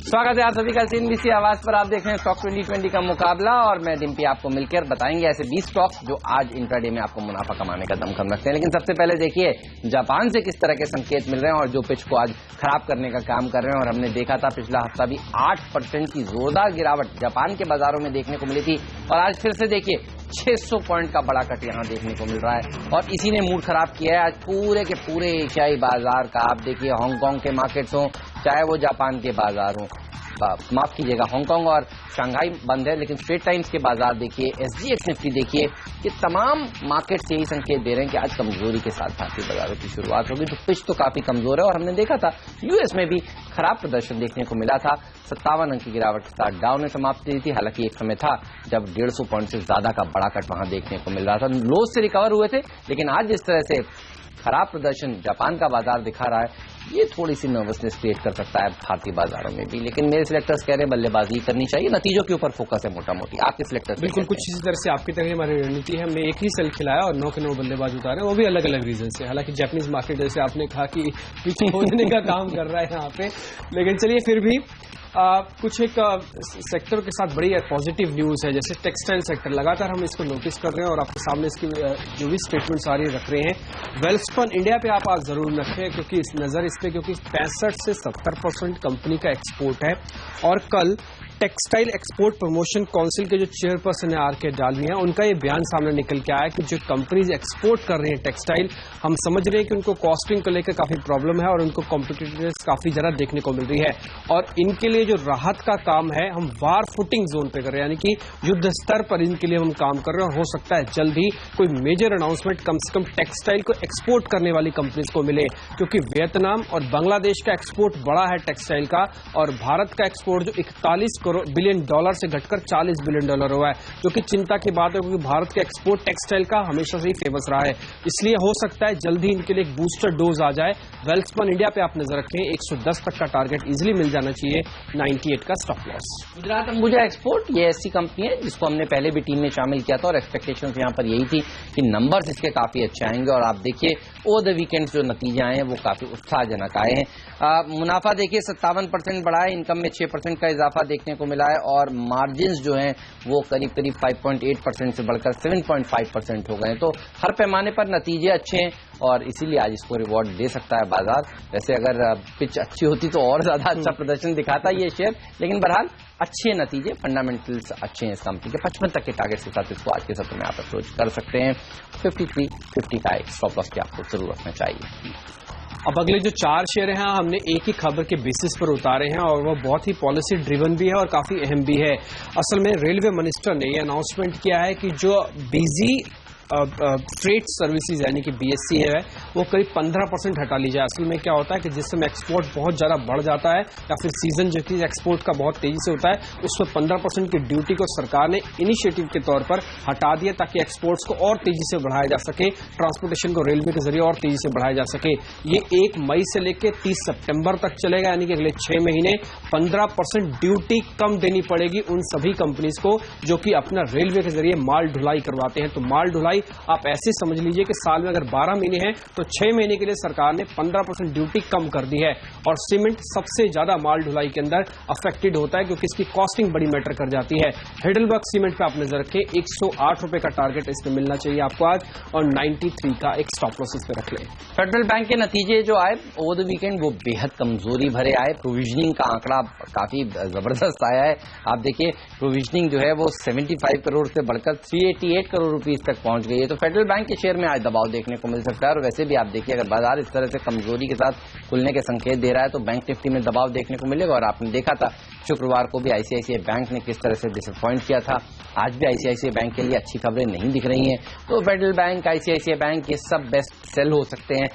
स्वागत है आप सभी का CNBC आवाज पर। आप देख रहे हैं स्टॉक 2020 का मुकाबला और मैं डिम्पी आपको मिलकर बताएंगे ऐसे 20 स्टॉक जो आज इंट्राडे में आपको मुनाफा कमाने का दमखम रखते हैं। लेकिन सबसे पहले देखिए जापान से किस तरह के संकेत मिल रहे हैं और जो पिच को आज खराब करने का काम कर रहे हैं। और हमने देखा था पिछला हफ्ता भी 8% की जोरदार गिरावट जापान के बाजारों में देखने को मिली थी और आज फिर से देखिए 600 पॉइंट का बड़ा कट यहां देखने को मिल रहा है और इसी ने मूड खराब किया है आज पूरे के पूरे एशियाई बाजार का। आप देखिए हांगकांग के मार्केट्स हों चाहे वो जापान के बाजार हों, माफ कीजिएगा हांगकांग और शंघाई बंद है, लेकिन स्ट्रेट टाइम्स के बाजार देखिए, SGX निफ्टी देखिए, ये तमाम मार्केट्स यही संकेत दे रहे हैं कि आज कमजोरी के साथ भारतीय बाजारों की शुरुआत होगी। तो पिच तो काफी कमजोर है और हमने देखा था यूएस में भी खराब प्रदर्शन देखने को मिला था। 57 अंक की गिरावट के साथ डाउन ने समाप्ति दी थी। हालांकि एक समय था जब 150 पॉइंट से ज्यादा का बड़ा कट वहां देखने को मिल रहा था। लोज से रिकवर हुए थे, लेकिन आज जिस तरह से खराब प्रदर्शन जापान का बाजार दिखा रहा है ये थोड़ी सी नर्वसनेस क्रिएट कर सकता है भारतीय बाजारों में भी। लेकिन मेरे सिलेक्टर्स कह रहे हैं बल्लेबाजी करनी चाहिए, नतीजों के ऊपर फोकस है मोटा मोटी। आपके सिलेक्टर्स बिल्कुल कुछ इसी तरह से आपकी तरह हमारी रणनीति है। हमने एक ही सेल खिलाया और 9 के 9 बल्लेबाज उतारे, वो भी अलग अलग रीजन से। हालांकि जापानीज मार्केट जैसे आपने कहा कि पीछे होने का काम कर रहा है यहाँ पे, लेकिन चलिए फिर भी कुछ एक सेक्टर के साथ बड़ी पॉजिटिव न्यूज है, जैसे टेक्सटाइल सेक्टर। लगातार हम इसको नोटिस कर रहे हैं और आपके सामने इसकी जो भी स्टेटमेंट सारी रख रहे हैं। वेल्सपन इंडिया पे आप आज जरूर रखें क्योंकि इस नजर इस पे, क्योंकि 65 से 70% कंपनी का एक्सपोर्ट है। और कल टेक्सटाइल एक्सपोर्ट प्रमोशन काउंसिल के जो चेयरपर्सन है RK डालमी है, उनका ये बयान सामने निकल के आया कि जो कंपनीज एक्सपोर्ट कर रही हैं टेक्सटाइल, हम समझ रहे हैं कि उनको कॉस्टिंग को लेकर काफी प्रॉब्लम है और उनको कॉम्पिटिटिवनेस काफी ज्यादा देखने को मिल रही है। और इनके लिए जो राहत का काम है हम वार फुटिंग जोन पे कर रहे हैं, यानी कि युद्ध स्तर पर इनके लिए हम काम कर रहे हैं। और हो सकता है जल्द ही कोई मेजर अनाउंसमेंट कम से कम टेक्सटाइल को एक्सपोर्ट करने वाली कंपनीज को मिले, क्योंकि वियतनाम और बांग्लादेश का एक्सपोर्ट बड़ा है टेक्सटाइल का और भारत का एक्सपोर्ट जो 41 बिलियन डॉलर से घटकर 40 बिलियन डॉलर हुआ है, जो कि चिंता की बात है क्योंकि भारत के एक्सपोर्ट टेक्सटाइल का हमेशा से ही फेमस रहा है। इसलिए हो सकता है जल्द ही इनके लिए एक बूस्टर डोज आ जाए। वेल्सपन इंडिया पे आप नजर रखें, 110 तक का टारगेट इजिली मिल जाना चाहिए, 98 का stop loss. Gujarat Ambuja export ये ऐसी कंपनी है जिसको हमने पहले भी टीम में शामिल किया था और एक्सपेक्टेशन यहाँ पर यही थी कि नंबर्स इसके काफी अच्छे आएंगे। और आप देखिए ओवर द वीकेंड जो नतीजे आए हैं वो काफी उत्साहजनक आए हैं। मुनाफा देखिए 57% बढ़ा है, इनकम में 6% का इजाफा देखने को मिला है और मार्जिन्स जो हैं वो करीब करीब 5.8% से बढ़कर 7.5% हो गए हैं। तो हर पैमाने पर नतीजे अच्छे हैं और इसीलिए आज इसको रिवॉर्ड दे सकता है बाजार। वैसे अगर पिच अच्छी होती तो और ज्यादा अच्छा प्रदर्शन दिखाता ये शेयर, लेकिन बहरहाल अच्छे नतीजे, फंडामेंटल्स अच्छे हैं इस कंपनी के। 55 तक के टारगेट के साथ इसको आज के सत्र में आप अप्रोच कर सकते हैं। 53-50 का एक स्टॉप लॉस आपको जरूर रखना चाहिए। अब अगले जो 4 शेयर हैं हमने एक ही खबर के बेसिस पर उतारे हैं और वो बहुत ही पॉलिसी ड्रिवन भी है और काफी अहम भी है। असल में रेलवे मिनिस्टर ने ये अनाउंसमेंट किया है कि जो बिजी फ्रेट सर्विसेज यानी कि BSC है वो करीब 15% हटा ली जाए। असल में क्या होता है कि जिस समय एक्सपोर्ट बहुत ज्यादा बढ़ जाता है या फिर सीजन जो कि एक्सपोर्ट का बहुत तेजी से होता है उसमें 15% की ड्यूटी को सरकार ने इनिशिएटिव के तौर पर हटा दिया ताकि एक्सपोर्ट्स को और तेजी से बढ़ाया जा सके, ट्रांसपोर्टेशन को रेलवे के जरिए और तेजी से बढ़ाया जा सके। ये 1 मई से लेकर 30 सितंबर तक चलेगा, यानी कि अगले 6 महीने 15% ड्यूटी कम देनी पड़ेगी उन सभी कंपनीज को जो कि अपना रेलवे के जरिए माल ढुलाई करवाते हैं। तो माल ढुलाई आप ऐसे समझ लीजिए कि साल में अगर 12 महीने हैं तो 6 महीने के लिए सरकार ने 15% ड्यूटी कम कर दी है। और सीमेंट सबसे ज्यादा माल ढुलाई के अंदर अफेक्टेड होता है क्योंकि इसकी कॉस्टिंग बड़ी मैटर कर जाती है। हेडलबर्ग सीमेंट पे आप नजर रखें, 108 रुपए का टारगेट इसमें मिलना चाहिए आपको आज और 93 का एक स्टॉप लॉस इस पे रख लें। फेडरल बैंक के नतीजे जो आए ओवर द वीकेंड वो बेहद कमजोरी भरे आए। प्रोविजनिंग का आंकड़ा काफी जबरदस्त आया है। आप देखिए प्रोविजनिंग जो है वो 75 करोड़ से बढ़कर 388 करोड़ रुपीस तक पहुंच गई है। तो फेडरल बैंक के शेयर में आज दबाव देखने को मिल सकता है। और वैसे भी आप देखिए अगर बाजार इस तरह से कमजोरी के साथ खुलने के संकेत दे रहा है तो बैंक निफ्टी में दबाव देखने को मिलेगा। और आपने देखा था शुक्रवार को भी ICICI बैंक ने किस तरह से डिसअपॉइंट किया था। आज भी ICICI बैंक के लिए अच्छी खबरें नहीं दिख रही हैं। तो फेडरल बैंक, ICICI बैंक ये सब बेस्ट सेल हो सकते हैं।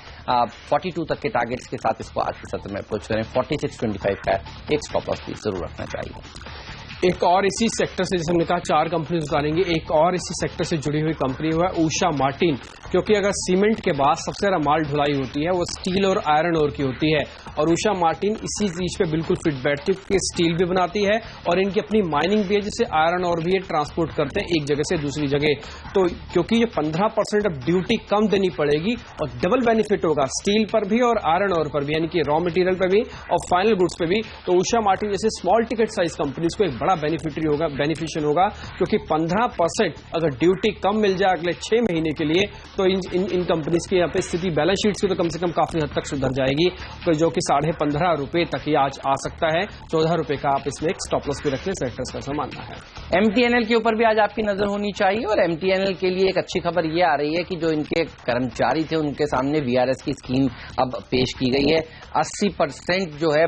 42 तक के टारगेट्स के साथ इसको आज के सत्र में अप्रोच करें। 46.25 का एक स्टॉप लॉस भी जरूर रखना चाहिए। एक और इसी सेक्टर से, जैसे हमने कहा 4 कंपनी उतारेंगे, एक और इसी सेक्टर से जुड़ी हुई कंपनी हुआ है उषा मार्टिन, क्योंकि अगर सीमेंट के बाद सबसे ज्यादा माल ढुलाई होती है वो स्टील और आयरन ओर की होती है, और उषा मार्टिन इसी चीज पे बिल्कुल फिट बैठती है क्योंकि स्टील भी बनाती है और इनकी अपनी माइनिंग भी है, जिससे आयरन और भी ये ट्रांसपोर्ट करते हैं एक जगह से दूसरी जगह। तो क्योंकि ये 15% अब ड्यूटी कम देनी पड़ेगी और डबल बेनिफिट होगा स्टील पर भी और आयरन ओर पर भी, यानी कि रॉ मटेरियल पर भी और फाइनल गुड्स पे भी। तो उषा मार्टिन जैसे स्मॉल टिकट साइज कंपनीज को एक बड़ा बेनिफिशियल होगा क्योंकि 15% अगर ड्यूटी कम मिल जाए अगले 6 महीने के लिए तो इन कंपनीज की यहाँ पे स्थिति बैलेंस शीट से तो कम से कम काफी हद तक सुधर जाएगी, तो जो कि ₹15.5 तक ही आज आ सकता है। ₹14 का आप इसमें एक स्टॉप लॉस भी रखने सेक्टर्स का ऐसा मानना है। MTNL के ऊपर भी आज आपकी नजर होनी चाहिए, और MTNL के लिए एक अच्छी खबर ये आ रही है कि जो इनके कर्मचारी थे उनके सामने VRS की स्कीम अब पेश की गई है। 80% जो है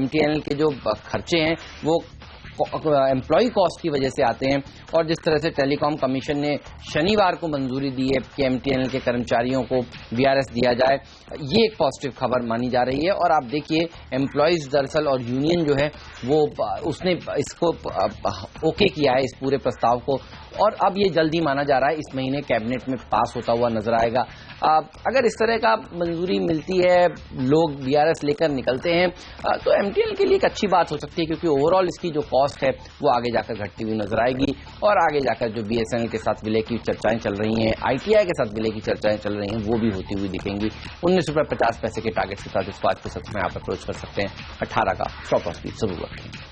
MTNL के जो खर्चे हैं वो एम्प्लॉय कॉस्ट की वजह से आते हैं, और जिस तरह से टेलीकॉम कमीशन ने शनिवार को मंजूरी दी है कि MTNL के कर्मचारियों को VRS दिया जाए, ये एक पॉजिटिव खबर मानी जा रही है। और आप देखिए एम्प्लॉयज दरअसल और यूनियन जो है वो उसने इसको ओके किया है इस पूरे प्रस्ताव को, और अब ये जल्दी माना जा रहा है इस महीने कैबिनेट में पास होता हुआ नजर आएगा। अगर इस तरह का मंजूरी मिलती है, लोग VRS लेकर निकलते हैं, तो MTNL के लिए एक अच्छी बात हो सकती है, क्योंकि ओवरऑल इसकी जो कॉस्ट है वो आगे जाकर घटती हुई नजर आएगी, और आगे जाकर जो BSNL के साथ विलय की चर्चाएं चल रही हैं, ITI के साथ विलय की चर्चाएं चल रही हैं, वो भी होती हुई दिखेंगी। ₹19.50 के टारगेट के साथ इसको आज के सत्र में आप अप्रोच कर सकते हैं। 18 का स्टॉप लॉस भी जरूर रखें।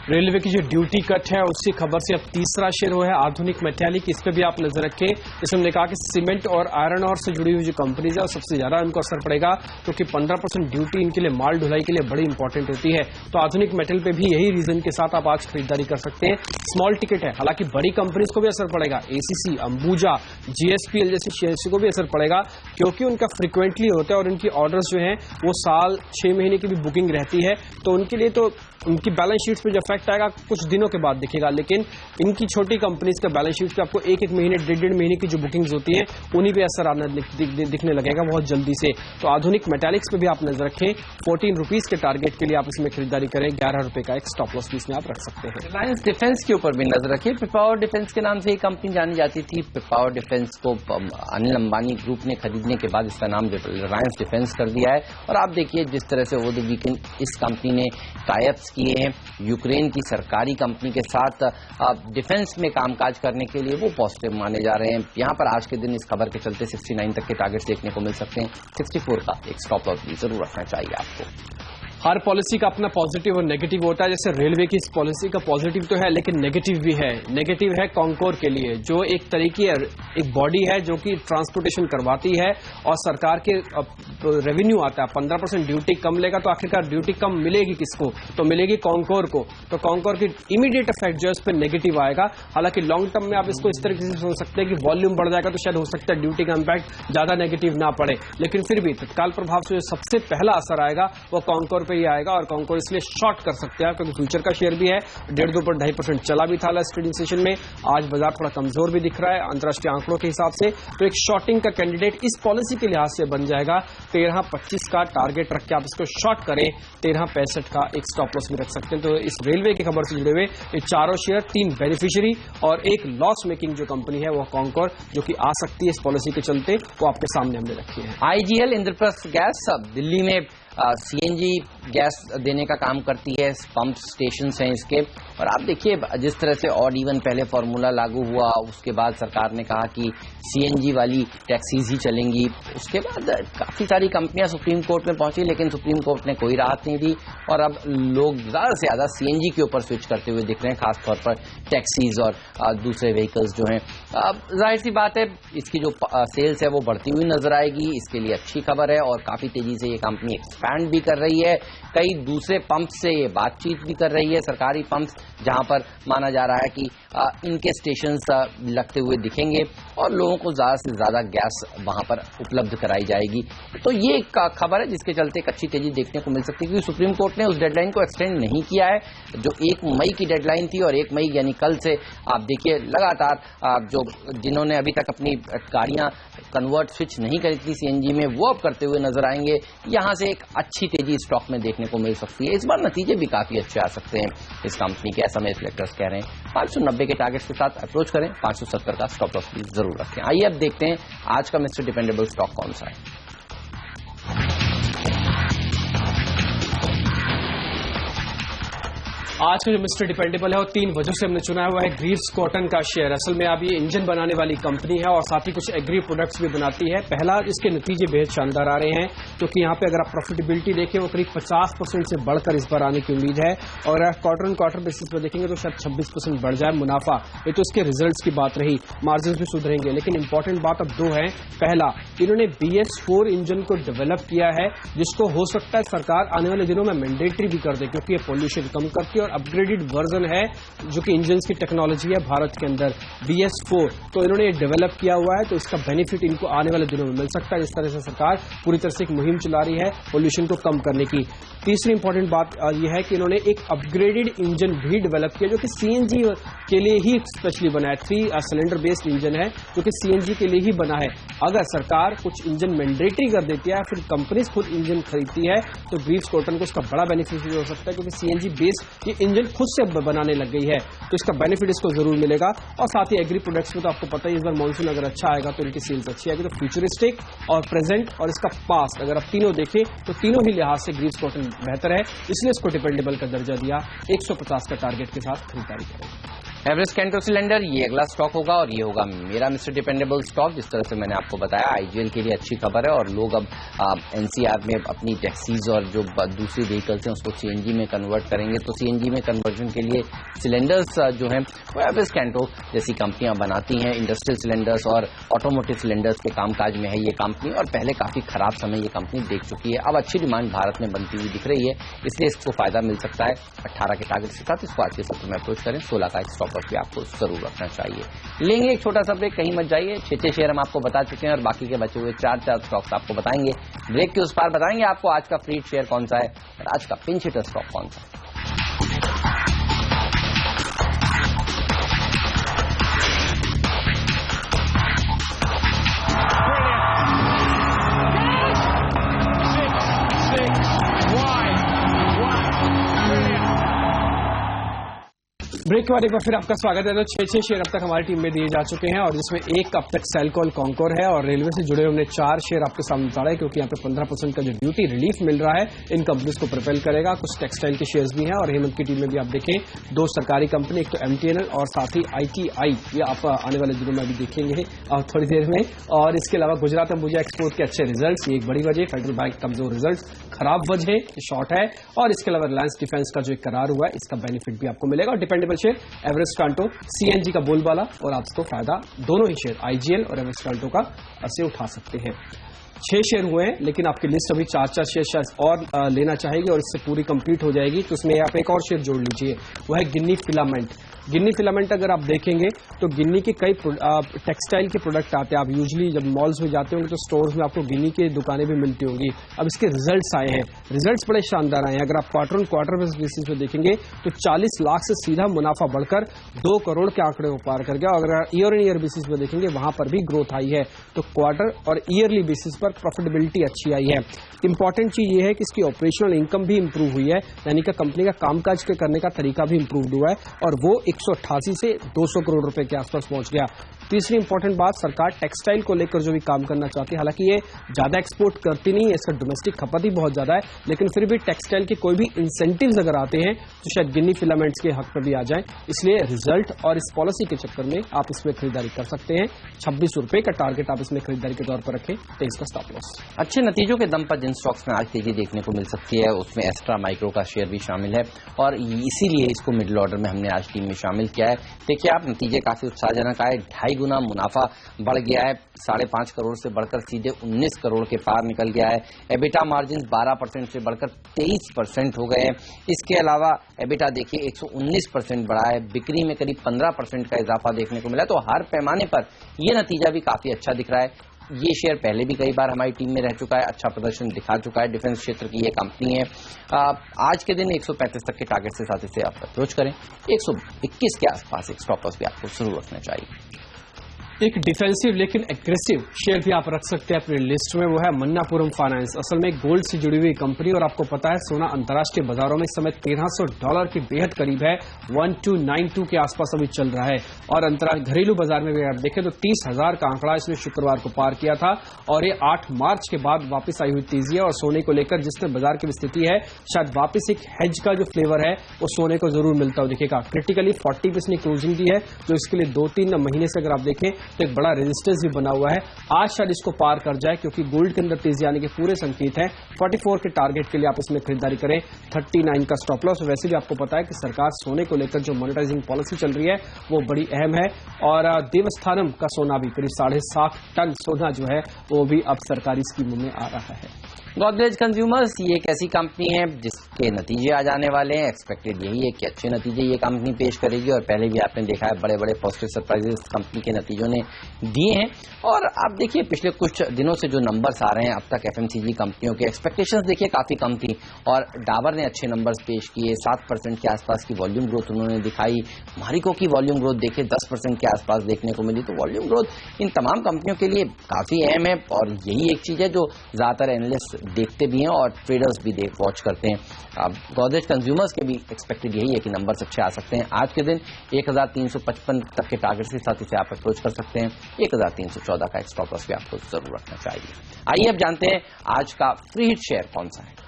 रेलवे की जो ड्यूटी कट है उसकी खबर से अब तीसरा शेयर हुआ है आधुनिक मेटालिक, इस पे भी आप नजर रखें। जैसे हमने कहा कि सीमेंट और आयरन और से जुड़ी हुई जो कंपनीज है सबसे ज्यादा उनको असर पड़ेगा, क्योंकि 15% ड्यूटी इनके लिए माल ढुलाई के लिए बड़ी इंपॉर्टेंट होती है। तो आधुनिक मेटल पे भी यही रीजन के साथ आप आज खरीदारी कर सकते हैं। स्मॉल टिकट है, हालांकि बड़ी कंपनीज को भी असर पड़ेगा, ACC, अंबुजा, GSPL जैसी शेयर्स को भी असर पड़ेगा, क्योंकि उनका फ्रिक्वेंटली होता है और उनकी ऑर्डर्स जो है वो साल 6 महीने की भी बुकिंग रहती है, तो उनके लिए तो उनकी बैलेंस शीट्स पे जो इफेक्ट आएगा कुछ दिनों के बाद दिखेगा। लेकिन इनकी छोटी कंपनीज का बैलेंस शीट पे आपको एक महीने 1.5 महीने की जो बुकिंग्स होती है उन्हीं पे असर आना दिखने लगेगा बहुत जल्दी से। तो आधुनिक मेटालिक्स पे भी आप नजर रखें। ₹14 के टारगेट के लिए आप इसमें खरीदारी करें। ₹11 का एक स्टॉप लॉस भी इसमें आप रख सकते हैं। रिलायंस डिफेंस के ऊपर भी नजर रखिए। पिपावर डिफेंस के नाम से ये कंपनी जानी जाती थी। पिपावर डिफेंस को अनिल अंबानी ग्रुप ने खरीदने के बाद इसका नाम रिलायंस डिफेंस कर दिया है, और आप देखिए जिस तरह से ओवर द वीकेंड इस कंपनी ने टाइप्स किए हैं यूक्रेन की सरकारी कंपनी के साथ डिफेंस में कामकाज करने के लिए, वो पॉजिटिव माने जा रहे हैं। यहां पर आज के दिन इस खबर के चलते 69 तक के टारगेट्स देखने को मिल सकते हैं। 64 का एक स्टॉप लॉस भी जरूर रखना चाहिए आपको। हर पॉलिसी का अपना पॉजिटिव और नेगेटिव होता है। जैसे रेलवे की इस पॉलिसी का पॉजिटिव तो है लेकिन नेगेटिव भी है। नेगेटिव है कॉन्कोर के लिए, जो एक तरीके एक बॉडी है जो कि ट्रांसपोर्टेशन करवाती है और सरकार के रेवेन्यू आता है। 15% ड्यूटी कम लेगा तो आखिरकार ड्यूटी कम मिलेगी किसको? तो मिलेगी कॉन्कोर को। तो कॉन्कोर की इमीडिएट इफेक्ट जो है उस पर नेगेटिव आएगा। हालांकि लॉन्ग टर्म में आप इसको इस तरीके से सोच सकते हैं कि वॉल्यूम बढ़ जाएगा तो शायद हो सकता है ड्यूटी का इंपैक्ट ज्यादा नेगेटिव ना पड़े, लेकिन फिर भी तत्काल प्रभाव से जो सबसे पहला असर आएगा वो कॉन्कोर ही आएगा। और कॉन्कोर इसलिए शॉर्ट कर सकते हैं क्योंकि फ्यूचर का शेयर भी है। 1.5% चला भी था लास्ट ट्रेडिंग सेशन में। आज बाजार थोड़ा कमजोर भी दिख रहा है अंतरराष्ट्रीय आंकड़ों के हिसाब से। तो एक शॉर्टिंग का कैंडिडेट इस पॉलिसी के लिहाज से बन जाएगा। 13.25 का टारगेट रख के आप इसको शॉर्ट करें। 13.65 का एक स्टॉप लॉस भी रख सकते हैं। तो इस रेलवे की खबर से जुड़े हुए ये चारों शेयर, 3 बेनिफिशियरी और एक लॉस मेकिंग जो कंपनी है वो कॉन्कोर, जो कि आ सकती है इस पॉलिसी के चलते, वो आपके सामने हमने रखी है। IGL इंद्रप्रस्थ गैस अब दिल्ली में CNG गैस देने का काम करती है। पंप स्टेशन हैं इसके, और आप देखिए जिस तरह से ऑड इवन पहले फॉर्मूला लागू हुआ, उसके बाद सरकार ने कहा कि CNG वाली टैक्सीज ही चलेंगी। उसके बाद काफी सारी कंपनियां सुप्रीम कोर्ट में पहुंची, लेकिन सुप्रीम कोर्ट ने कोई राहत नहीं दी, और अब लोग ज्यादा से ज्यादा CNG के ऊपर स्विच करते हुए दिख रहे हैं, खासतौर पर टैक्सीज और दूसरे व्हीकल्स जो हैं। जाहिर सी बात है इसकी जो सेल्स है वो बढ़ती हुई नजर आएगी, इसके लिए अच्छी खबर है, और काफी तेजी से ये कंपनी एक्सपैंड भी कर रही है। कई दूसरे पंप से ये बातचीत भी कर रही है, सरकारी पंप्स जहां पर माना जा रहा है कि इनके स्टेशंस लगते हुए दिखेंगे और लोगों को ज्यादा से ज्यादा गैस वहां पर उपलब्ध कराई जाएगी। तो ये एक खबर है जिसके चलते एक अच्छी तेजी देखने को मिल सकती है, क्योंकि सुप्रीम कोर्ट ने उस डेडलाइन को एक्सटेंड नहीं किया है जो 1 मई की डेडलाइन थी, और 1 मई यानी कल से आप देखिए लगातार जो जिन्होंने अभी तक अपनी गाड़ियां कन्वर्ट स्विच नहीं करी थी CNG में, वो अब करते हुए नजर आएंगे। यहां से एक अच्छी तेजी स्टॉक में देखने को मिल सकती है। इस बार नतीजे भी काफी अच्छे आ सकते हैं इस कंपनी के, ऐसा मेरे सिलेक्टर्स कह रहे हैं। 590 के टारगेट्स के साथ अप्रोच करें, 570 का स्टॉप लॉस भी जरूर रखें। आइए अब देखते हैं आज का मिस्टर डिपेंडेबल स्टॉक कौन सा है। आज का जो मिस्टर डिपेंडेबल है वो 3 वजह से हमने चुना हुआ है ग्रीव्स कॉटन का शेयर। असल में अब ये इंजन बनाने वाली कंपनी है और साथ ही कुछ एग्री प्रोडक्ट्स भी बनाती है। पहला, इसके नतीजे बेहद शानदार आ रहे हैं क्योंकि यहाँ पे अगर आप प्रॉफिटेबिलिटी देखें वो करीब 50% से बढ़कर इस बार आने की उम्मीद है और क्वार्टर बेसिस पर देखेंगे तो शायद 26% बढ़ जाए मुनाफा। ये तो इसके रिजल्ट्स की बात रही, मार्जिन भी सुधरेंगे। लेकिन इंपॉर्टेंट बात अब 2 है। पहला, इन्होंने BS4 इंजन को डेवलप किया है जिसको हो सकता है सरकार आने वाले दिनों में मैंडेटरी भी कर दे क्योंकि ये पॉल्यूशन कम करती है और अपग्रेडेड वर्जन है जो कि इंजन्स की टेक्नोलॉजी है भारत के अंदर BS4। तो इन्होंने ये डेवलप किया हुआ है तो इसका बेनिफिट इनको आने वाले दिनों में मिल सकता है। इस तरह से सरकार पूरी तरह से एक मुहिम चला रही है पॉल्यूशन को कम करने की। तीसरी इंपॉर्टेंट बात यह है कि इन्होंने एक अपग्रेडेड इंजन भी डेवलप किया जो कि CNG के लिए ही स्पेशली बना है। 3 सिलेंडर बेस्ड इंजन है जो कि CNG के लिए ही बना है। अगर सरकार कुछ इंजन मैंडेटरी कर देती है, फिर कंपनीज खुद इंजन खरीदती है तो ग्रीव्स कॉटन को इसका बड़ा बेनिफिट हो सकता है क्योंकि CNG बेस्ड ये इंजन खुद से बनाने लग गई है तो इसका बेनिफिट इसको जरूर मिलेगा। और साथ ही एग्री प्रोडक्ट्स में तो आपको पता ही इस बार मॉनसून अगर अच्छा आएगा तो इनकी सेल्स अच्छी आएगी। तो फ्यूचरिस्टिक और प्रेजेंट और इसका पास्ट अगर आप तीनों देखें तो तीनों ही लिहाज से ग्रीव्स कॉटन बेहतर है, इसलिए इसको डिपेंडेबल का दर्जा दिया। 150 का टारगेट के साथ खरीदारी करेंगे। एवरेस्ट कैंटो सिलेंडर ये अगला स्टॉक होगा और ये होगा मेरा मिस्टर डिपेंडेबल स्टॉक। जिस तरह से मैंने आपको बताया IGL के लिए अच्छी खबर है और लोग अब NCR में अपनी टैक्सीज और जो दूसरी व्हीकल्स हैं उसको CNG में कन्वर्ट करेंगे तो CNG में कन्वर्जन के लिए सिलेंडर्स जो हैं वो एवरेस्ट कैंटो जैसी कंपनियां बनाती हैं। इंडस्ट्रियल सिलेंडर्स और ऑटोमोटिव सिलेंडर्स के कामकाज में है ये कंपनी और पहले काफी खराब समय ये कंपनी देख चुकी है। अब अच्छी डिमांड भारत में बनती हुई दिख रही है, इसलिए इसको फायदा मिल सकता है। 18 के टारगेट के साथ इसको आज के सत्र में अप्रोच करें। 16 का स्टॉप लॉस भी आपको जरूर रखना चाहिए। लेंगे एक छोटा सा ब्रेक, कहीं मत जाइए। 6 शेयर हम आपको बता चुके हैं और बाकी के बचे हुए 4 स्टॉक्स आपको बताएंगे। ब्रेक के उस पार बताएंगे आपको आज का फ्रीड शेयर कौन सा है और आज का पिंच हिटर स्टॉक कौन सा है। ब्रेक के बाद एक बार फिर आपका स्वागत है। तो 6 शेयर अब तक हमारी टीम में दिए जा चुके हैं और जिसमें एक अब तक सेलकॉल कॉन्कोर है और रेलवे से जुड़े हमने 4 शेयर आपके सामने उतारा है क्योंकि यहाँ पे 15% का जो ड्यूटी रिलीफ मिल रहा है इन कंपनीज को प्रोपेल करेगा। कुछ टेक्सटाइल के शेयर्स भी हैं और हेमंत की टीम में भी आप देखें 2 सरकारी कंपनी, एक तो MTNL और साथ ही ITI, ये आप आने वाले दिनों में अभी देखेंगे और थोड़ी देर में। और इसके अलावा गुजरात अंबुजा एक्सपोर्ट के अच्छे रिजल्ट, ये एक बड़ी वजह। फेडरल बैंक कमजोर रिजल्ट, खराब वजह, शॉर्ट है। और इसके अलावा रिलायंस डिफेंस का जो एक करार हुआ है इसका बेनिफिट भी आपको मिलेगा। और डिपेंडेबल शेयर एवरेस्ट कांटो, CNG का बोलबाला और आपको फायदा दोनों ही शेयर IGL और एवरेस्ट कांटो का से उठा सकते हैं। 6 शेयर हुए हैं लेकिन आपकी लिस्ट अभी 4 शेयर शायद और लेना चाहेगी और इससे पूरी कंप्लीट हो जाएगी तो उसमें आप एक और शेयर जोड़ लीजिए, वह है गिन्नी फिलामेंट। गिन्नी फिलामेंट अगर आप देखेंगे तो गिन्नी के कई टेक्सटाइल के प्रोडक्ट आते हैं। आप यूजुअली जब मॉल्स में जाते होंगे तो स्टोर्स में आपको गिन्नी की दुकानें भी मिलती होंगी। अब इसके रिजल्ट्स आए हैं, रिजल्ट्स बड़े शानदार आए हैं। अगर आप क्वार्टर बेसिस पे देखेंगे तो 40 लाख से सीधा मुनाफा बढ़कर 2 करोड़ के आंकड़े को पार कर गया। और अगर ईयर इन ईयर बेसिस पे देखेंगे वहां पर भी ग्रोथ आई है। तो क्वार्टर और ईयरली बेसिस पर प्रॉफिटेबिलिटी अच्छी आई है। इंपॉर्टेंट चीज ये है कि इसकी ऑपरेशनल इनकम भी इंप्रूव हुई है, यानी कि कंपनी का कामकाज करने का तरीका भी इंप्रूव हुआ है और वो 188 से 200 करोड़ रुपए के आसपास पहुंच गया। तीसरी इंपॉर्टेंट बात, सरकार टेक्सटाइल को लेकर जो भी काम करना चाहती है, हालांकि ये ज्यादा एक्सपोर्ट करती नहीं है, इसका डोमेस्टिक खपत ही बहुत ज्यादा है, लेकिन फिर भी टेक्सटाइल के कोई भी इंसेंटिव्स अगर आते हैं तो शायद गिन्नी फिलामेंट्स के हक में भी आ जाएं। इसलिए रिजल्ट और इस पॉलिसी के चक्कर में आप इसमें खरीदारी कर सकते हैं। 26 रुपए का टारगेट आप इसमें खरीदारी के तौर पर रखें, 23 का स्टॉप लॉस। अच्छे नतीजों के दम पर जिन स्टॉक्स में आज तेजी देखने को मिल सकती है उसमें एस्ट्रा माइक्रो का शेयर भी शामिल है और इसीलिए इसको मिडिल ऑर्डर में हमने आज टीम में शामिल किया है। देखिए आप, नतीजे काफी उत्साहजनक आए, 2.5 गुना मुनाफा बढ़ गया है, 5.5 करोड़ से बढ़कर सीधे 19 करोड़ के पार निकल गया है। एबिटा मार्जिन 12% से बढ़कर 23% हो गए हैं। इसके अलावा एबिटा देखिए 119% बढ़ा है, बिक्री में करीब 15% का इजाफा देखने को मिला। तो हर पैमाने पर यह नतीजा भी काफी अच्छा दिख रहा है। ये शेयर पहले भी कई बार हमारी टीम में रह चुका है, अच्छा प्रदर्शन दिखा चुका है। डिफेंस क्षेत्र की ये कंपनी है। आज के दिन 135 तक के टारगेट के साथ इसे आप अप्रोच करें। 121 के आसपास एक स्टॉप लॉस भी आपको जरूर रखना चाहिए। एक डिफेंसिव लेकिन एग्रेसिव शेयर भी आप रख सकते हैं अपनी लिस्ट में, वो है मन्नापुरम फाइनेंस। असल में गोल्ड से जुड़ी हुई कंपनी, और आपको पता है सोना अंतर्राष्ट्रीय बाजारों में इस समय $1300 के बेहद करीब है, 1292 के आसपास अभी चल रहा है। और घरेलू बाजार में भी आप देखें तो 30,000 का आंकड़ा इसने शुक्रवार को पार किया था, और ये 8 मार्च के बाद वापस आई हुई तेजी है। और सोने को लेकर जिस तरह बाजार की स्थिति है, शायद वापस एक हेज का जो फ्लेवर है वो सोने को जरूर मिलता हुआ दिखेगा। क्रिटिकली 40% क्लोजिंग दी है, जो इसके लिए 2-3 महीने से अगर आप देखें तो एक बड़ा रेजिस्टेंस भी बना हुआ है। आज शायद इसको पार कर जाए, क्योंकि गोल्ड के अंदर तेजी आने के पूरे संकेत हैं। 44 के टारगेट के लिए आप इसमें खरीदारी करें, 39 का स्टॉप लॉस। वैसे भी आपको पता है कि सरकार सोने को लेकर जो मॉनेटाइजिंग पॉलिसी चल रही है वो बड़ी अहम है। और देवस्थानम का सोना भी करीब 7.5 टन सोना जो है वो भी अब सरकारी स्कीमों में आ रहा है। गोदरेज कंज्यूमर्स ये एक ऐसी कंपनी है जिसके नतीजे आ जाने वाले हैं। एक्सपेक्टेड यही है कि अच्छे नतीजे ये कंपनी पेश करेगी, और पहले भी आपने देखा है बड़े बड़े पॉजिटिव सरप्राइजेस कंपनी के नतीजों ने दिए हैं। और आप देखिए पिछले कुछ दिनों से जो नंबर्स आ रहे हैं अब तक एफएमसीजी कंपनियों के, एक्सपेक्टेशंस देखिए काफी कम थी, और डाबर ने अच्छे नंबर्स पेश किए। 7% के आसपास की वॉल्यूम ग्रोथ उन्होंने दिखाई। मारिको की वॉल्यूम ग्रोथ देखिए 10% के आसपास देखने को मिली। तो वॉल्यूम ग्रोथ इन तमाम कंपनियों के लिए काफी अहम है, और यही एक चीज है जो ज्यादातर एनालिस्ट देखते भी हैं और ट्रेडर्स भी वॉच करते हैं। अब गोदरेज कंज्यूमर्स के भी एक्सपेक्टेड यही है कि नंबर्स अच्छे आ सकते हैं। आज के दिन 1355 तक के टारगेट के साथ इसे आप अप्रोच कर सकते हैं। 1314 का एक स्टॉप लॉस भी आपको जरूर रखना चाहिए। आइए अब जानते हैं आज का फ्री हिट शेयर कौन सा है।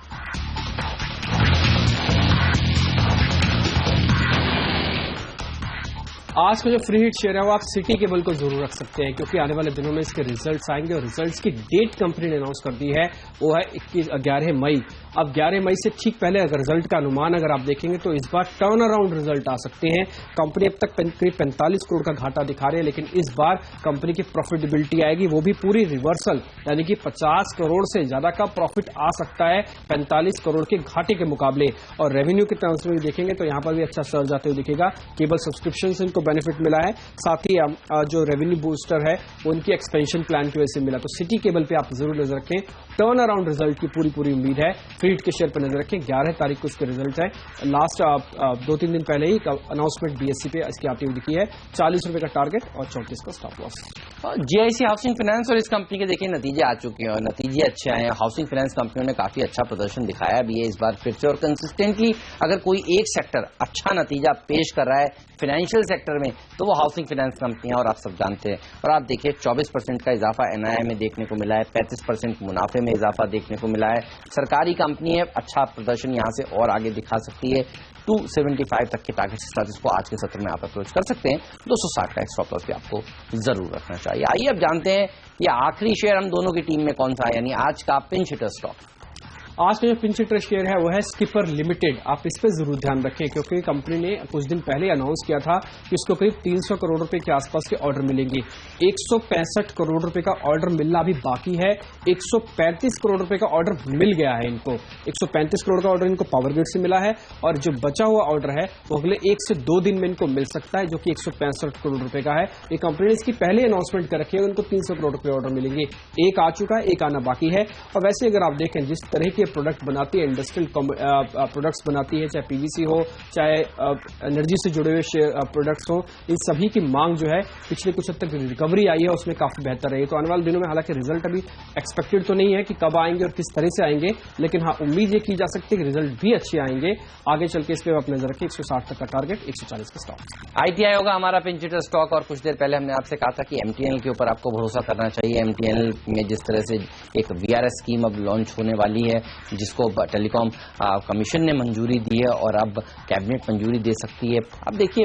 आज का जो फ्री हिट शेयर है वो आप सिटी केबल को जरूर रख सकते हैं, क्योंकि आने वाले दिनों में इसके रिजल्ट्स आएंगे, और रिजल्ट्स की डेट कंपनी ने अनाउंस कर दी है, वो है 11 मई। अब 11 मई से ठीक पहले अगर रिजल्ट का अनुमान अगर आप देखेंगे तो इस बार टर्न अराउंड रिजल्ट आ सकते हैं। कंपनी अब तक करीब 45 करोड़ का घाटा दिखा रही है, लेकिन इस बार कंपनी की प्रॉफिटेबिलिटी आएगी, वो भी पूरी रिवर्सल, यानी कि 50 करोड़ से ज्यादा का प्रॉफिट आ सकता है 45 करोड़ के घाटे के मुकाबले। और रेवेन्यू के टर्म्स में देखेंगे तो यहां पर भी अच्छा सर्ज आते हुए दिखेगा। केबल सब्सक्रिप्शन से इनको बेनिफिट मिला है, साथ ही जो रेवेन्यू बूस्टर है उनकी एक्सपेंशन प्लान की वजह से मिला। तो सिटी केबल पे आप जरूर नजर रखें, टर्न अराउंड रिजल्ट की पूरी उम्मीद है। फ्रीट के शेयर पर नजर रखें, 11 तारीख को इसके रिजल्ट है। लास्ट 2-3 दिन पहले ही अनाउंसमेंट बीएससी पे इसकी आती हुई दिखी है। 40 रुपए का टारगेट और 34 का stop loss. GIC housing finance और इस कंपनी के देखिए नतीजे आ चुके हैं, और नतीजे अच्छे आए हैं। हाउसिंग फाइनेंस कंपनियों ने काफी अच्छा प्रदर्शन दिखाया भी है इस बार फिर से, और कंसिस्टेंटली अगर कोई एक सेक्टर अच्छा नतीजा पेश कर रहा है फाइनेंशियल सेक्टर में तो वो हाउसिंग फाइनेंस कंपनियां, और आप सब जानते हैं। और आप देखिए 24% का इजाफा एनआईआई में देखने को मिला है, 35% मुनाफे में इजाफा देखने को मिला है। सरकारी कंपनी है, अच्छा प्रदर्शन यहां से और आगे दिखा सकती है। 275 तक के टारगेट के साथ इसको आज के सत्र में आप अप्रोच कर सकते हैं। 260 का स्टॉप लॉस भी आपको जरूर रखना चाहिए। आइए अब जानते हैं ये आखिरी शेयर हम दोनों की टीम में कौन सा है, यानी आज का पिंच हिटर स्टॉक। आज का जो पिंच हिटर शेयर है वो है स्किपर लिमिटेड। आप इस पर जरूर ध्यान रखें, क्योंकि कंपनी ने कुछ दिन पहले अनाउंस किया था कि उसको करीब 300 करोड़ रुपए के आसपास के ऑर्डर मिलेंगे। 165 करोड़ रुपए का ऑर्डर मिलना अभी बाकी है। 135 करोड़ रुपए का ऑर्डर मिल गया है इनको। 135 करोड़ का ऑर्डर इनको पावर ग्रिड से मिला है, और जो बचा हुआ ऑर्डर है वो अगले 1 से 2 दिन में इनको मिल सकता है, जो कि 165 करोड़ रुपए का है। ये कंपनी ने इसकी पहले अनाउंसमेंट कर रखी है, उनको 300 करोड़ रुपए ऑर्डर मिलेंगे। एक आ चुका है, एक आना बाकी है। और वैसे अगर आप देखें जिस तरह के प्रोडक्ट बनाती है, इंडस्ट्रियल प्रोडक्ट्स बनाती है, चाहे पीवीसी हो, चाहे एनर्जी से जुड़े हुए प्रोडक्ट्स हो, इन सभी की मांग जो है पिछले कुछ हद तक रिकवरी आई है, उसमें काफी बेहतर रही है। तो आने वाले दिनों में हालांकि रिजल्ट अभी एक्सपेक्टेड तो नहीं है कि कब आएंगे और किस तरह से आएंगे, लेकिन हाँ उम्मीद ये की जा सकती है कि रिजल्ट भी अच्छे आएंगे। आगे चल के इस पर आप नजर रखें। 160 तक का टारगेट, 140 का स्टॉक। आईटीआई होगा हमारा पिंच हिटर स्टॉक। और कुछ देर पहले हमने आपसे कहा था कि एमटीएनएल के ऊपर आपको भरोसा करना चाहिए। एमटीएनएल में जिस तरह से एक वीआरएस स्कीम अब लॉन्च होने वाली है, जिसको टेलीकॉम कमीशन ने मंजूरी दी है और अब कैबिनेट मंजूरी दे सकती है। अब देखिए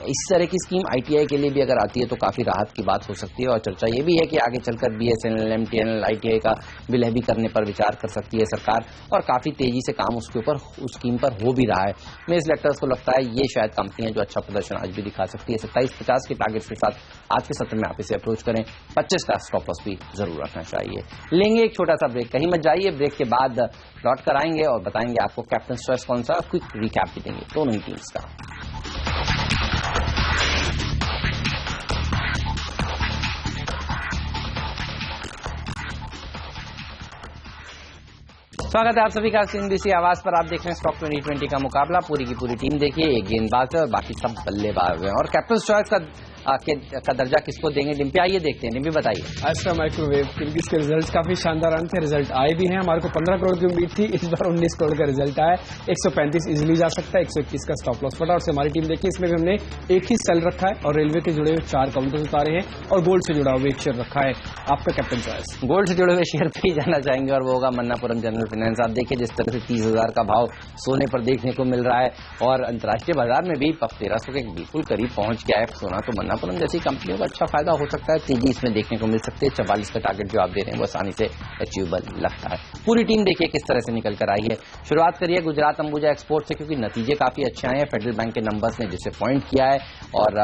इस तरह की स्कीम आईटीआई के लिए भी अगर आती है तो काफी राहत की बात हो सकती है। और चर्चा ये भी है कि आगे चलकर बीएसएनएल, एमटीएनएल, आईटीआई का विलय करने पर विचार कर सकती है सरकार, और काफी तेजी से काम उसके ऊपर उस स्कीम पर हो भी रहा है। मेरे सिलेक्टर्स को लगता है ये शायद कंपनी है जो अच्छा प्रदर्शन आज भी दिखा सकती है। 27-50 के टारगेट के साथ आज के सत्र में आप इसे अप्रोच करें। 25 का स्टॉप लॉस भी जरूर रखना चाहिए। लेंगे एक छोटा सा ब्रेक, कहीं मत जाइए। ब्रेक के बाद लौट कर आएंगे और बताएंगे आपको कैप्टन चॉइस कौन सा, क्विक रिकैप भी देंगे दोनों ही टीम्स का। स्वागत है आप सभी का सीएनबीसी आवाज पर। आप देख रहे हैं स्टॉक 2020 का मुकाबला। पूरी की पूरी टीम देखिए, एक गेंदबाज है और बाकी सब बल्लेबाज हैं। और कैप्टन चॉइस का का दर्जा किसको देंगे डिम्पी, आइए देखते हैं। डिम्पी बताइए। एस्ट्रा माइक्रोवेव, क्योंकि इसके रिजल्ट काफी शानदार आए थे, रिजल्ट आए भी हैं। हमारे को 15 करोड़ की उम्मीद थी, इस बार 19 करोड़ का रिजल्ट आया। 135 इजिली जा सकता है, 121 का स्टॉप लॉस पड़ा। और से हमारी टीम देखिए, इसमें भी हमने एक ही सेल रखा है और रेलवे के जुड़े हुए 4 काउंटर उतारे हैं और गोल्ड से जुड़ा हुआ एक शेयर रखा है। आपका कैप्टन चॉइस? गोल्ड से जुड़े हुए शेयर पे ही जाना चाहेंगे और वो होगा मन्नापुरम जनरल फाइनेंस। आप देखिए जिस तरह से 30,000 का भाव सोने पर देखने को मिल रहा है और अंतर्राष्ट्रीय बाजार में भी 1300 के बिल्कुल करीब पहुंच गया है सोना, तो मन्नापुरम जैसी कंपनियों का अच्छा फायदा हो सकता है। तेजी इसमें देखने को मिल सकती है। 44 का टारगेट जो आप दे रहे हैं वो आसानी से अचीवेबल लगता है। पूरी टीम देखिए किस तरह से निकल कर आई है। शुरुआत करिए गुजरात अंबुजा एक्सपोर्ट से, क्योंकि नतीजे काफी अच्छे आए हैं। फेडरल बैंक के नंबर्स ने जिसे पॉइंट किया है और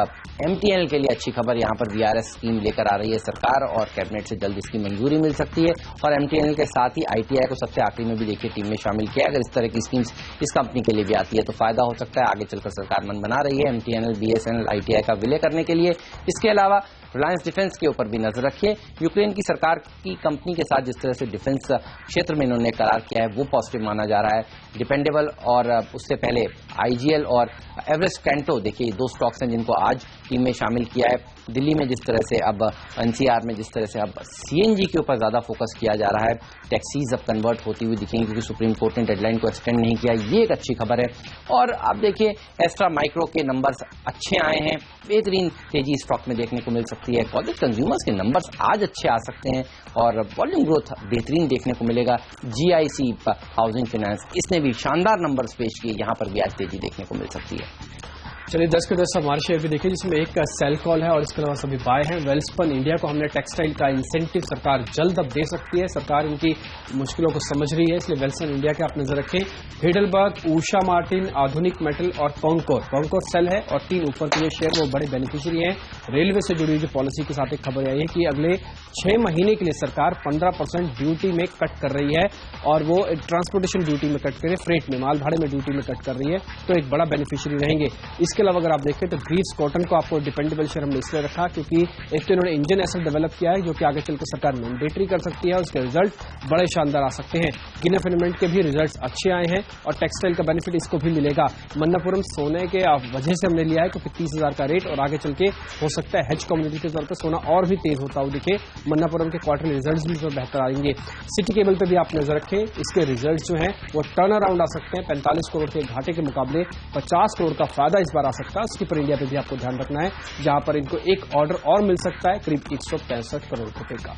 एमटीएनएल के लिए अच्छी खबर, यहां पर वीआरएस स्कीम लेकर आ रही है सरकार और कैबिनेट से जल्द इसकी मंजूरी मिल सकती है। और एमटीएनएल के साथ ही आईटीआई को सबसे आखिरी में भी देखिए टीम में शामिल किया। अगर इस तरह की स्कीम्स इस कंपनी के लिए भी आती है तो फायदा हो सकता है। आगे चलकर सरकार मन बना रही है एमटीएनएल, बीएसएनएल, आईटीआई का विलय करने के लिए। इसके अलावा रिलायंस डिफेंस के ऊपर भी नजर रखिए। यूक्रेन की सरकार की कंपनी के साथ जिस तरह से डिफेंस क्षेत्र में इन्होंने करार किया है वो पॉजिटिव माना जा रहा है। डिपेंडेबल और उससे पहले आईजीएल और एवरेस्ट कैंटो, देखिए 2 स्टॉक्स हैं जिनको आज टीम में शामिल किया है। दिल्ली में जिस तरह से अब एनसीआर में जिस तरह से अब सीएनजी के ऊपर ज्यादा फोकस किया जा रहा है, टैक्सीज अब कन्वर्ट होती हुई दिखेंगी क्योंकि सुप्रीम कोर्ट ने डेडलाइन को एक्सटेंड नहीं किया, ये एक अच्छी खबर है। और अब देखिए एस्ट्रा माइक्रो के नंबर्स अच्छे आए हैं, बेहतरीन तेजी स्टॉक में देखने को मिल सकती है। कॉलेज कंज्यूमर्स के नंबर्स आज अच्छे आ सकते हैं और वॉल्यूम ग्रोथ बेहतरीन देखने को मिलेगा। जीआईसी हाउसिंग फाइनेंस, इसने भी शानदार नंबर्स पेश किए, यहां पर भी आज तेजी देखने को मिल सकती है। चलिए 10 के 10 हमारे शेयर भी देखिए, जिसमें एक का सेल कॉल है और इसके अलावा सभी बाय हैं। वेलस्पन इंडिया को हमने टेक्सटाइल का इंसेंटिव सरकार जल्द अब दे सकती है, सरकार इनकी मुश्किलों को समझ रही है, इसलिए वेलस्पन इंडिया के आप नजर रखें। हेडलबर्ग, ऊषा मार्टिन, आधुनिक मेटल और कॉन्कोर सेल है और 3 ऊपर के शेयर वो बड़े बेनिफिशियरी हैं। रेलवे से जुड़ी हुई पॉलिसी के साथ एक खबर आई है कि अगले 6 महीने के लिए सरकार 15% ड्यूटी में कट कर रही है और वो ट्रांसपोर्टेशन ड्यूटी में कट कर रही है, फ्रेट में, माल भाड़े में ड्यूटी में कट कर रही है, तो एक बड़ा बेनिफिशियरी रहेंगे। इसके अलावा अगर आप देखें तो ग्रीव्स कॉटन को आपको डिपेंडेबल शेयर हमने इसलिए रखा क्योंकि एक तो इन्होंने इंजन एसेट डेवलप किया है जो कि आगे चलकर सरकार मैंडेटरी कर सकती है, उसके रिजल्ट बड़े शानदार आ सकते हैं। गिना फिलामेंट के भी रिजल्ट्स अच्छे आए हैं और टेक्सटाइल का बेनिफिट इसको भी मिलेगा। मन्नापुरम सोने के वजह से हमने लिया है क्योंकि 30,000 का रेट और आगे चल के हो सकता है हेज कम्युनिटी के तौर पर सोना और भी तेज होता हुआ दिखे। मन्नापुरम के क्वार्टरली रिजल्ट्स भी बेहतर आएंगे। सिटी केबल पे भी आप नजर रखें, इसके रिजल्ट जो है वो टर्न अराउंड आ सकते हैं। 45 करोड़ के घाटे के मुकाबले 50 करोड़ का फायदा इस बार आ सकता है। स्किपर इंडिया पे भी आपको ध्यान रखना है जहां पर इनको एक ऑर्डर और मिल सकता है करीब 165 करोड़ रुपए का।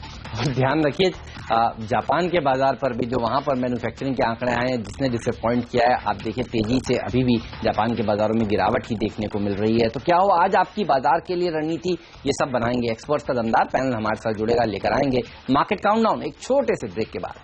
ध्यान रखिए जापान के बाजार पर भी जो वहां पर मैन्युफैक्चरिंग के आंकड़े आए हैं जिसने डिसअपॉइंट किया है, आप देखिए तेजी से अभी भी जापान के बाजारों में गिरावट ही देखने को मिल रही है। तो क्या हो आज आपकी बाजार के लिए रणनीति, ये सब बनाएंगे एक्सपर्ट्स का दमदार पैनल हमारे साथ जुड़ेगा, लेकर आएंगे मार्केट काउंटडाउन एक छोटे से ब्रेक के बाद।